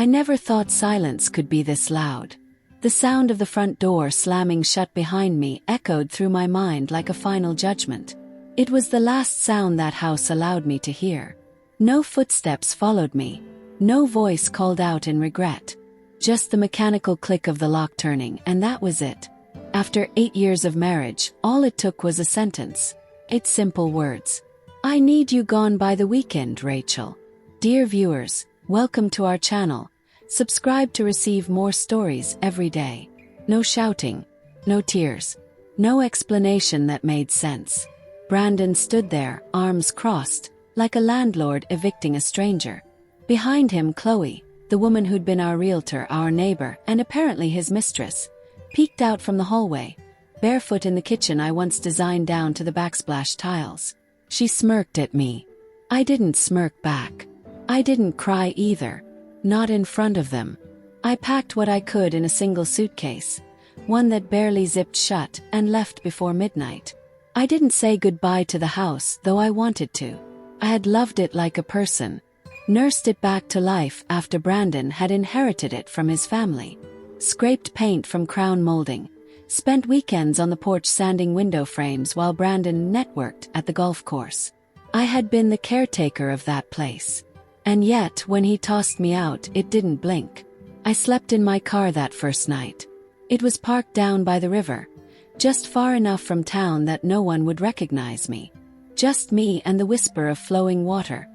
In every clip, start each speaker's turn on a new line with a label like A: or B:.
A: I never thought silence could be this loud. The sound of the front door slamming shut behind me echoed through my mind like a final judgment. It was the last sound that house allowed me to hear. No footsteps followed me. No voice called out in regret. Just the mechanical click of the lock turning, and that was it. After 8 years of marriage, all it took was a sentence. 8 simple words. I need you gone by the weekend, Rachel. Dear viewers, welcome to our channel. Subscribe to receive more stories every day. No shouting, no tears, no explanation that made sense. Brandon stood there, arms crossed, like a landlord evicting a stranger. Behind him, Chloe, the woman who'd been our realtor, our neighbor, and apparently his mistress, peeked out from the hallway, barefoot in the kitchen I once designed down to the backsplash tiles. She smirked at me. I didn't smirk back. I didn't cry either. Not in front of them. I packed what I could in a single suitcase, one that barely zipped shut, and left before midnight. I didn't say goodbye to the house, though I wanted to. I had loved it like a person, nursed it back to life after Brandon had inherited it from his family. Scraped paint from crown molding, spent weekends on the porch sanding window frames while Brandon networked at the golf course. I had been the caretaker of that place. And yet, when he tossed me out, it didn't blink. I slept in my car that first night. It was parked down by the river, just far enough from town that no one would recognize me. Just me and the whisper of flowing water,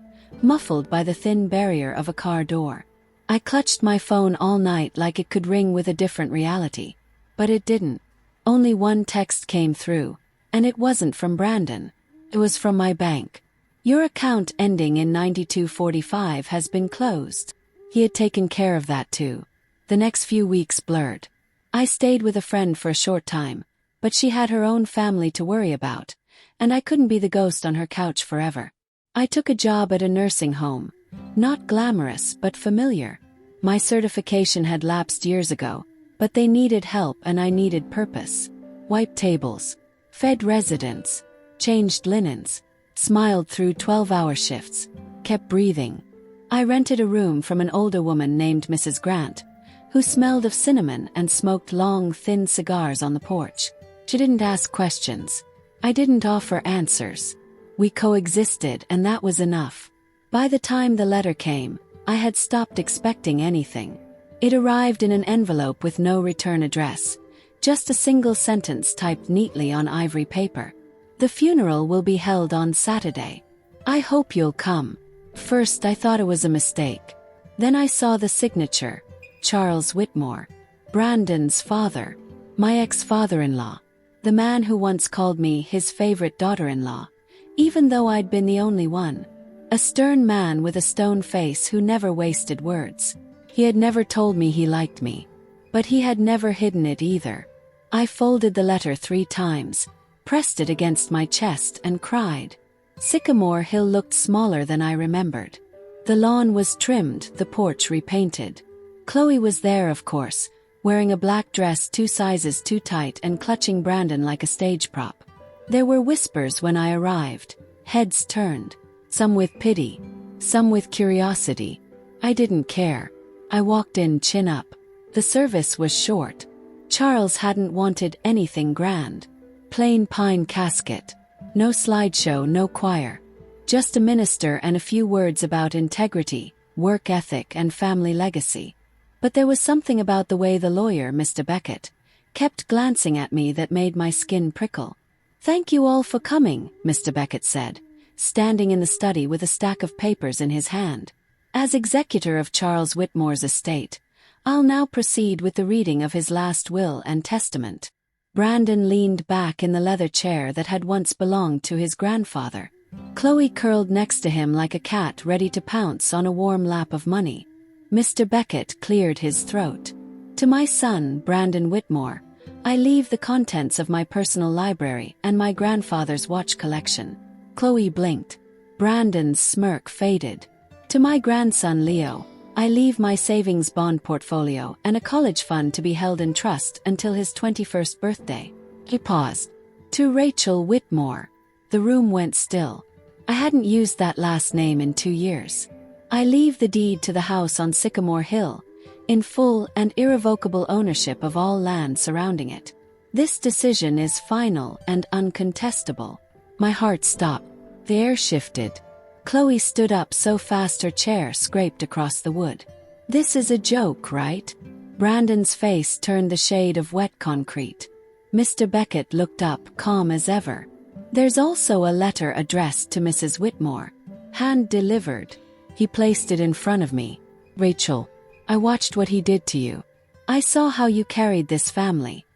A: muffled by the thin barrier of a car door. I clutched my phone all night like it could ring with a different reality. But it didn't. Only one text came through, and it wasn't from Brandon. It was from my bank. Your account ending in 9245 has been closed. He had taken care of that too. The next few weeks blurred. I stayed with a friend for a short time, but she had her own family to worry about, and I couldn't be the ghost on her couch forever. I took a job at a nursing home. Not glamorous, but familiar. My certification had lapsed years ago, but they needed help and I needed purpose. Wiped tables, fed residents, changed linens, smiled through 12-hour shifts, kept breathing. I rented a room from an older woman named Mrs. Grant, who smelled of cinnamon and smoked long, thin cigars on the porch. She didn't ask questions. I didn't offer answers. We coexisted, and that was enough. By the time the letter came, I had stopped expecting anything. It arrived in an envelope with no return address, just a single sentence typed neatly on ivory paper. The funeral will be held on Saturday. I hope you'll come. First I thought it was a mistake. Then I saw the signature. Charles Whitmore. Brandon's father. My ex-father-in-law. The man who once called me his favorite daughter-in-law, even though I'd been the only one. A stern man with a stone face who never wasted words. He had never told me he liked me. But he had never hidden it either. I folded the letter 3 times, pressed it against my chest and cried. Sycamore Hill looked smaller than I remembered. The lawn was trimmed, the porch repainted. Chloe was there, of course, wearing a black dress 2 sizes too tight and clutching Brandon like a stage prop. There were whispers when I arrived, heads turned, some with pity, some with curiosity. I didn't care. I walked in chin up. The service was short. Charles hadn't wanted anything grand. Plain pine casket. No slideshow, no choir. Just a minister and a few words about integrity, work ethic and family legacy. But there was something about the way the lawyer, Mr. Beckett, kept glancing at me that made my skin prickle. Thank you all for coming, Mr. Beckett said, standing in the study with a stack of papers in his hand. As executor of Charles Whitmore's estate, I'll now proceed with the reading of his last will and testament. Brandon leaned back in the leather chair that had once belonged to his grandfather. Chloe curled next to him like a cat ready to pounce on a warm lap of money. Mr. Beckett cleared his throat. To my son, Brandon Whitmore, I leave the contents of my personal library and my grandfather's watch collection. Chloe blinked. Brandon's smirk faded. To my grandson Leo, I leave my savings bond portfolio and a college fund to be held in trust until his 21st birthday. He paused. To Rachel Whitmore. The room went still. I hadn't used that last name in 2 years. I leave the deed to the house on Sycamore Hill, in full and irrevocable ownership of all land surrounding it. This decision is final and uncontestable. My heart stopped. The air shifted. Chloe stood up so fast her chair scraped across the wood. This is a joke, right? Brandon's face turned the shade of wet concrete. Mr. Beckett looked up, calm as ever. There's also a letter addressed to Mrs. Whitmore. Hand-delivered. He placed it in front of me. Rachel, I watched what he did to you. I saw how you carried this family.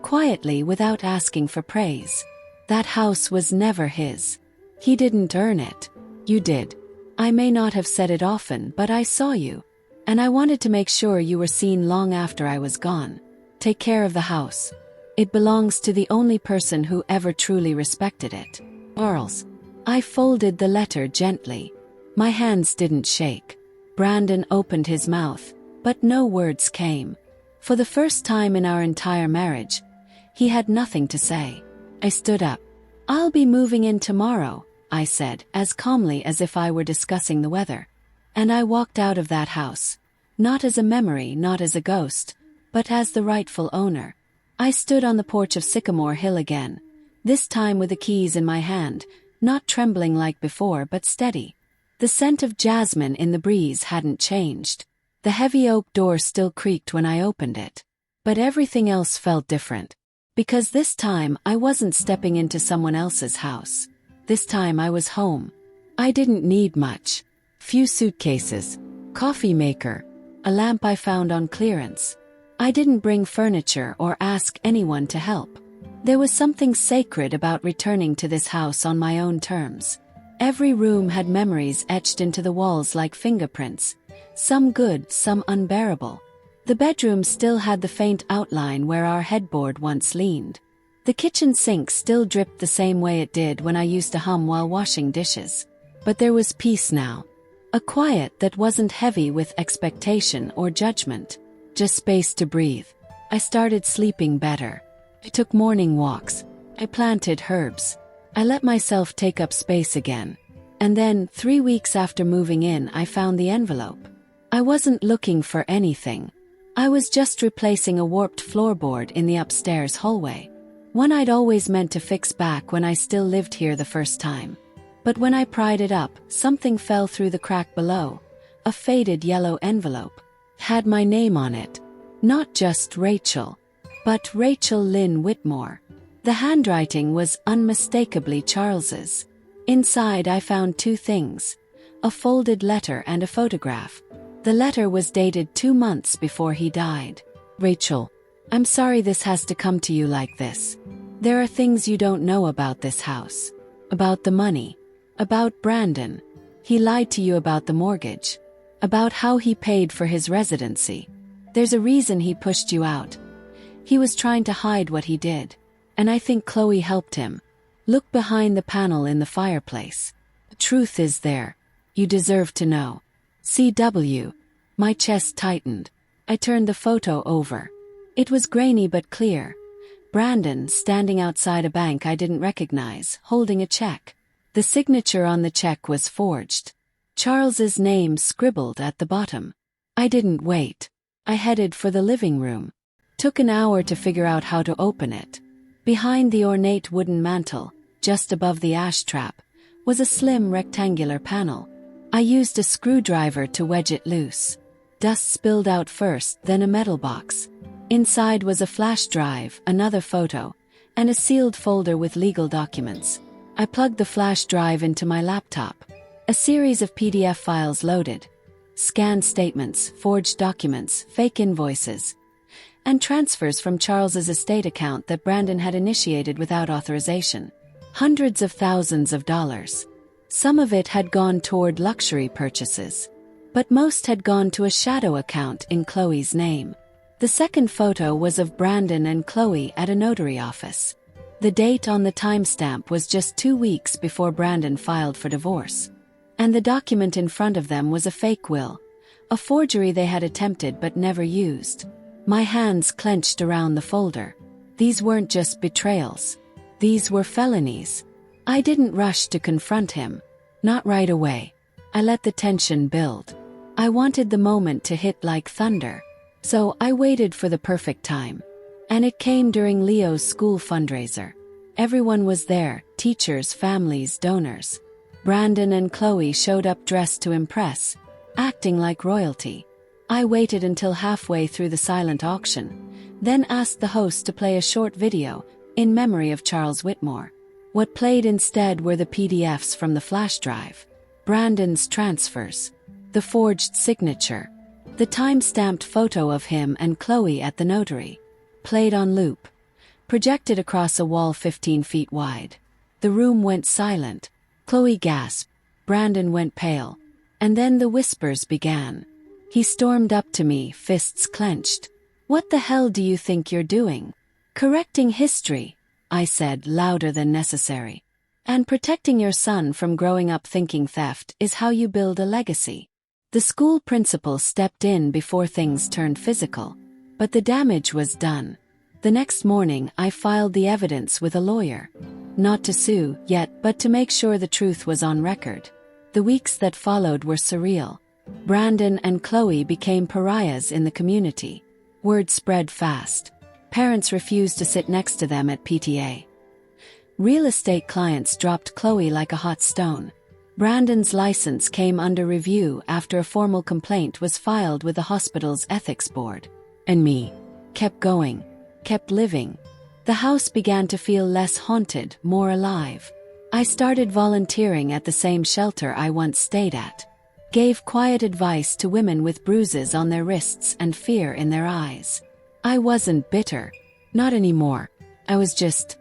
A: Quietly, without asking for praise. That house was never his. He didn't earn it. You did. I may not have said it often, but I saw you. And I wanted to make sure you were seen long after I was gone. Take care of the house. It belongs to the only person who ever truly respected it. Charles. I folded the letter gently. My hands didn't shake. Brandon opened his mouth, but no words came. For the first time in our entire marriage, he had nothing to say. I stood up. I'll be moving in tomorrow, I said, as calmly as if I were discussing the weather. And I walked out of that house. Not as a memory, not as a ghost, but as the rightful owner. I stood on the porch of Sycamore Hill again, this time with the keys in my hand, not trembling like before but steady. The scent of jasmine in the breeze hadn't changed. The heavy oak door still creaked when I opened it. But everything else felt different. Because this time I wasn't stepping into someone else's house. This time I was home. I didn't need much. Few suitcases, coffee maker, a lamp I found on clearance. I didn't bring furniture or ask anyone to help. There was something sacred about returning to this house on my own terms. Every room had memories etched into the walls like fingerprints, some good, some unbearable. The bedroom still had the faint outline where our headboard once leaned. The kitchen sink still dripped the same way it did when I used to hum while washing dishes. But there was peace now. A quiet that wasn't heavy with expectation or judgment. Just space to breathe. I started sleeping better. I took morning walks. I planted herbs. I let myself take up space again. And then, 3 weeks after moving in, I found the envelope. I wasn't looking for anything. I was just replacing a warped floorboard in the upstairs hallway. One I'd always meant to fix back when I still lived here the first time. But when I pried it up, something fell through the crack below. A faded yellow envelope. Had my name on it. Not just Rachel, but Rachel Lynn Whitmore. The handwriting was unmistakably Charles's. Inside I found 2 things. A folded letter and a photograph. The letter was dated 2 months before he died. Rachel, I'm sorry this has to come to you like this. There are things you don't know about this house. About the money. About Brandon. He lied to you about the mortgage. About how he paid for his residency. There's a reason he pushed you out. He was trying to hide what he did. And I think Chloe helped him. Look behind the panel in the fireplace. The truth is there. You deserve to know. C.W. My chest tightened. I turned the photo over. It was grainy but clear. Brandon standing outside a bank I didn't recognize, holding a check. The signature on the check was forged. Charles's name scribbled at the bottom. I didn't wait. I headed for the living room. Took an hour to figure out how to open it. Behind the ornate wooden mantel, just above the ash trap, was a slim rectangular panel. I used a screwdriver to wedge it loose. Dust spilled out first, then a metal box. Inside was a flash drive, another photo, and a sealed folder with legal documents. I plugged the flash drive into my laptop. A series of PDF files loaded. Scanned statements, forged documents, fake invoices, and transfers from Charles's estate account that Brandon had initiated without authorization. Hundreds of thousands of dollars. Some of it had gone toward luxury purchases. But most had gone to a shadow account in Chloe's name. The second photo was of Brandon and Chloe at a notary office. The date on the timestamp was just 2 weeks before Brandon filed for divorce. And the document in front of them was a fake will. A forgery they had attempted but never used. My hands clenched around the folder. These weren't just betrayals. These were felonies. I didn't rush to confront him. Not right away. I let the tension build. I wanted the moment to hit like thunder. So I waited for the perfect time. And it came during Leo's school fundraiser. Everyone was there, teachers, families, donors. Brandon and Chloe showed up dressed to impress, acting like royalty. I waited until halfway through the silent auction, then asked the host to play a short video in memory of Charles Whitmore. What played instead were the PDFs from the flash drive, Brandon's transfers, the forged signature, the time-stamped photo of him and Chloe at the notary, played on loop, projected across a wall 15 feet wide. The room went silent. Chloe gasped, Brandon went pale, and then the whispers began. He stormed up to me, fists clenched. "What the hell do you think you're doing?" "Correcting history," I said, louder than necessary. "And protecting your son from growing up thinking theft is how you build a legacy." The school principal stepped in before things turned physical, but the damage was done. The next morning I filed the evidence with a lawyer. Not to sue, yet, but to make sure the truth was on record. The weeks that followed were surreal. Brandon and Chloe became pariahs in the community. Word spread fast. Parents refused to sit next to them at PTA. Real estate clients dropped Chloe like a hot stone. Brandon's license came under review after a formal complaint was filed with the hospital's ethics board. And me kept going, kept living. The house began to feel less haunted, more alive. I started volunteering at the same shelter I once stayed at. Gave quiet advice to women with bruises on their wrists and fear in their eyes. I wasn't bitter. Not anymore. I was just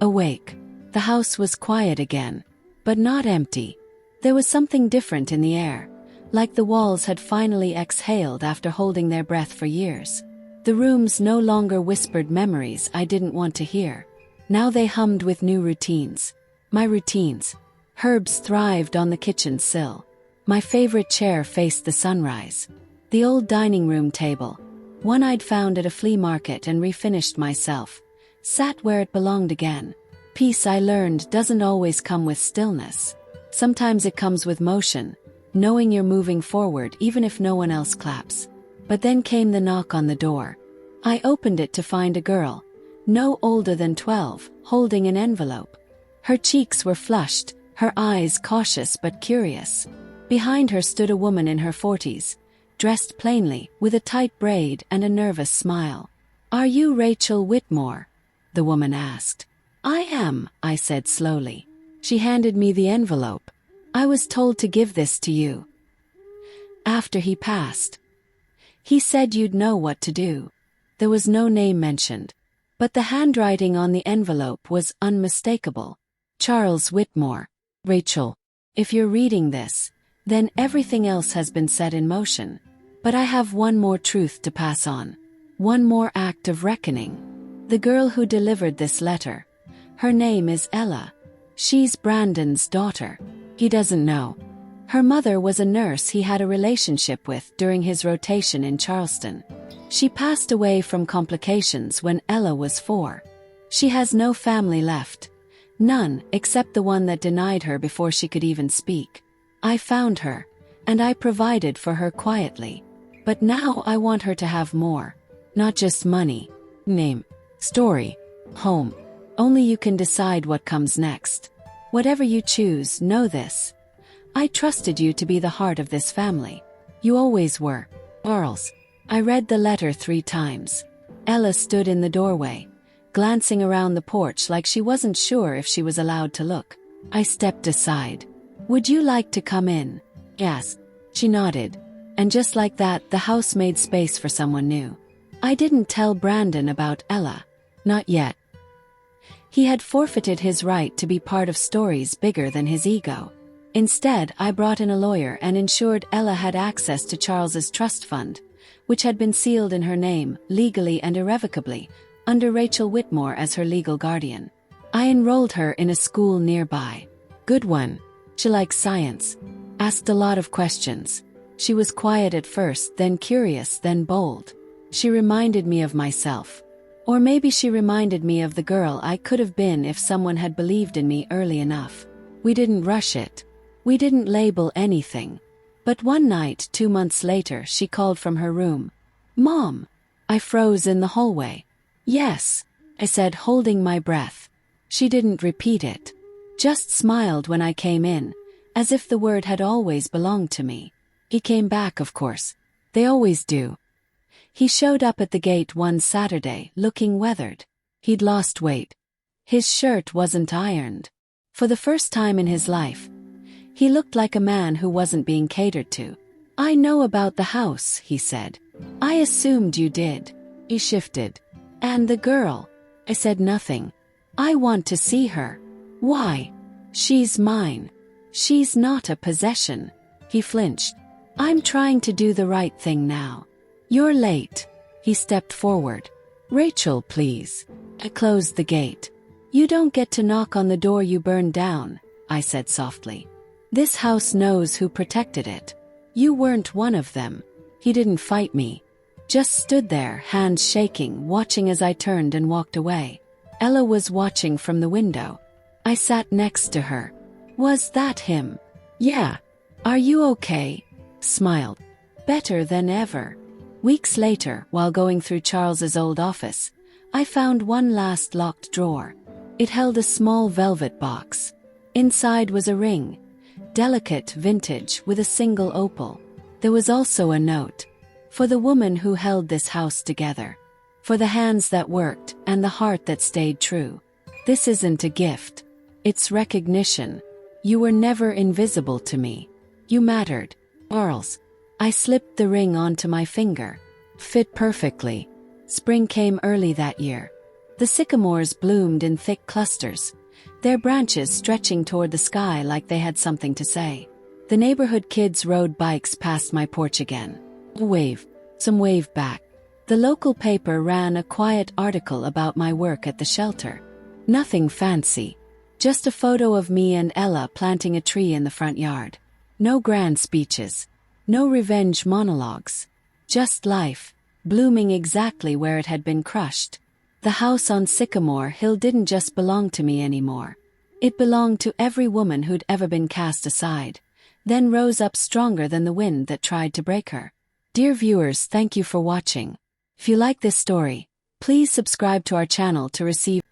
A: awake. The house was quiet again, but not empty. There was something different in the air, like the walls had finally exhaled after holding their breath for years. The rooms no longer whispered memories I didn't want to hear. Now they hummed with new routines. My routines. Herbs thrived on the kitchen sill. My favorite chair faced the sunrise. The old dining room table, one I'd found at a flea market and refinished myself, sat where it belonged again. Peace, I learned, doesn't always come with stillness. Sometimes it comes with motion, knowing you're moving forward even if no one else claps. But then came the knock on the door. I opened it to find a girl, no older than 12, holding an envelope. Her cheeks were flushed, her eyes cautious but curious. Behind her stood a woman in her 40s, dressed plainly, with a tight braid and a nervous smile. "Are you Rachel Whitmore?" the woman asked. "I am," I said slowly. She handed me the envelope. "I was told to give this to you after he passed. He said you'd know what to do." There was no name mentioned, but the handwriting on the envelope was unmistakable. Charles Whitmore. "Rachel, if you're reading this, then everything else has been set in motion. But I have one more truth to pass on. One more act of reckoning. The girl who delivered this letter, her name is Ella. She's Brandon's daughter. He doesn't know. Her mother was a nurse he had a relationship with during his rotation in Charleston. She passed away from complications when Ella was 4. She has no family left. None, except the one that denied her before she could even speak. I found her, and I provided for her quietly. But now I want her to have more. Not just money, name, story, home. Only you can decide what comes next. Whatever you choose, know this. I trusted you to be the heart of this family. You always were. Charles." I read the letter 3 times. Ella stood in the doorway, glancing around the porch like she wasn't sure if she was allowed to look. I stepped aside. "Would you like to come in?" "Yes." She nodded, and just like that, the house made space for someone new. I didn't tell Brandon about Ella. Not yet. He had forfeited his right to be part of stories bigger than his ego. Instead, I brought in a lawyer and ensured Ella had access to Charles's trust fund, which had been sealed in her name, legally and irrevocably, under Rachel Whitmore as her legal guardian. I enrolled her in a school nearby. Good one. She liked science. Asked a lot of questions. She was quiet at first, then curious, then bold. She reminded me of myself. Or maybe she reminded me of the girl I could have been if someone had believed in me early enough. We didn't rush it. We didn't label anything. But one night, 2 months later, she called from her room. "Mom!" I froze in the hallway. "Yes," I said, holding my breath. She didn't repeat it. Just smiled when I came in, as if the word had always belonged to me. He came back, of course. They always do. He showed up at the gate one Saturday, looking weathered. He'd lost weight. His shirt wasn't ironed. For the first time in his life, he looked like a man who wasn't being catered to. "I know about the house," he said. "I assumed you did." He shifted. "And the girl?" I said nothing. "I want to see her." "Why?" "She's mine." "She's not a possession." He flinched. "I'm trying to do the right thing now." "You're late." He stepped forward. "Rachel, please." I closed the gate. "You don't get to knock on the door you burned down," I said softly. "This house knows who protected it. You weren't one of them." He didn't fight me. Just stood there, hands shaking, watching as I turned and walked away. Ella was watching from the window. I sat next to her. "Was that him?" "Yeah." "Are you okay?" Smiled. "Better than ever." Weeks later, while going through Charles's old office, I found one last locked drawer. It held a small velvet box. Inside was a ring. Delicate, vintage, with a single opal. There was also a note. "For the woman who held this house together. For the hands that worked, and the heart that stayed true. This isn't a gift. It's recognition. You were never invisible to me. You mattered. Charles." I slipped the ring onto my finger. Fit perfectly. Spring came early that year. The sycamores bloomed in thick clusters, their branches stretching toward the sky like they had something to say. The neighborhood kids rode bikes past my porch again. A wave. Some wave back. The local paper ran a quiet article about my work at the shelter. Nothing fancy. Just a photo of me and Ella planting a tree in the front yard. No grand speeches. No revenge monologues. Just life, blooming exactly where it had been crushed. The house on Sycamore Hill didn't just belong to me anymore. It belonged to every woman who'd ever been cast aside, then rose up stronger than the wind that tried to break her. Dear viewers, thank you for watching. If you like this story, please subscribe to our channel to receive